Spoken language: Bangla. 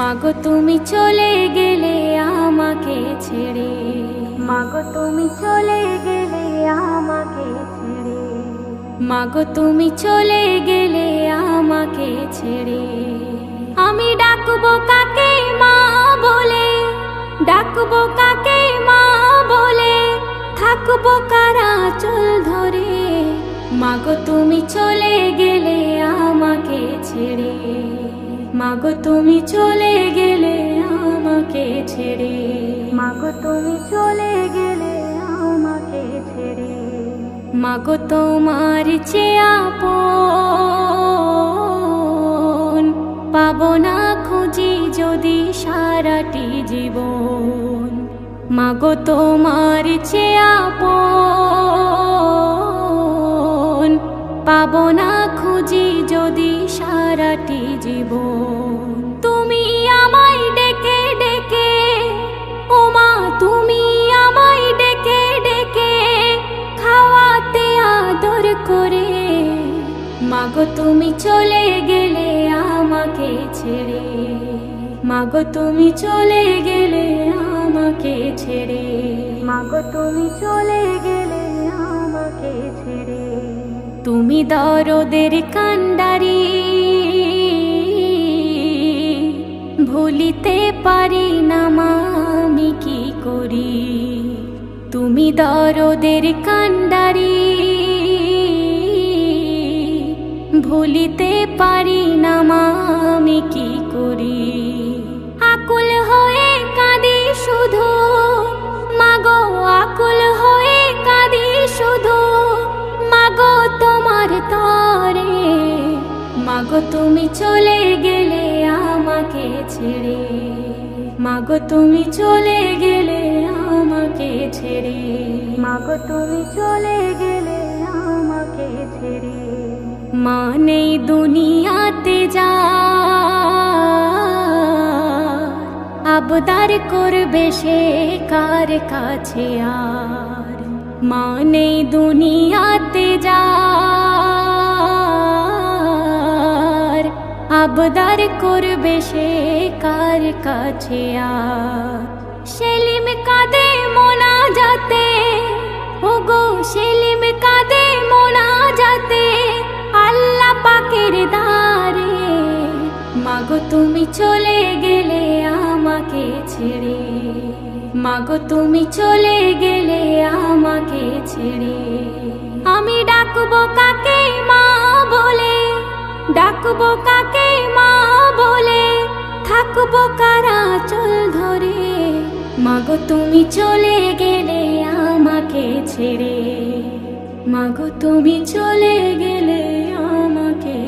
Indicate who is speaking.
Speaker 1: মাগো তুমি চলে গেলে আমাকে ছেড়ে, মাগো তুমি চলে গেলে আমাকে ছেড়ে, মাগো তুমি চলে গেলে আমাকে ছেড়ে। আমি ডাকবো কাকে মা বলে, ডাকবো কাকে মা বলে, থাকবো কারা চল ধরে। মাগো তুমি চলে গেলে আমাকে ছেড়ে, মাগো তুমি চলে গেলে আমাকে ছেড়ে, মাগো তুমি চলে গেলে আমাকে ছেড়ে। মাগো তোমার চেয়ে আপন পাবো না খুঁজি যদি সারাটি জীবন। মাগো তোমার চেয়ে আপন পাবো না খুঁজি যদি সারাটি জীবন। তুমি আমায় ডেকে ডেকে, ও মা তুমি আমায় ডেকে ডেকে খাওয়াতে আদর করে। মাগো তুমি চলে গেলে আমাকে ছেড়ে, মাগো তুমি চলে গেলে আমাকে ছেড়ে, মাগো তুমি চলে গেলে আমাকে ছেড়ে। তুমি দরদের কান্ডারি ভুলিতে পারি না মা আমি কি করি। তুমি দরদের কান্ডারি ভুলিতে পারি না মা আমি কি করি। আকুল হয়ে কাঁদি শুধু মাগো, আকুল হয়ে কাঁদি শুধু মাগো তোমার তরে। মাগো তুমি চলে গেলে আমাকে ছেড়ে, মাগো তুমি চলে গেলে আমাকে ছেড়ে, মাগো তুমি চলে গেলে আমাকে ছেড়ে। মা নেই দুনিয়াতে যা আবদার করবে সে কার কাছে আর। মা নেই দুনিয়াতে যা আবদার করবে সে কার কাছে আর। সেলিম কাঁদে মোনা যাতে, ওগো সেলিম কাঁদে মোনা যাতে আল্লাহ পাকের দ্বারে। মাগো তুমি চলে গেলে আমাকে ছেড়ে, মাগো তুমি চলে গেলে আমাকে ছেড়ে। আমি ডাকবো কাকে মা বলে, ডাকবো কাকে মা বলে, থাকবো কারা চল ধরে। মাগো তুমি চলে গেলে আমাকে ছেড়ে, মাগো তুমি চলে গেলে আমাকে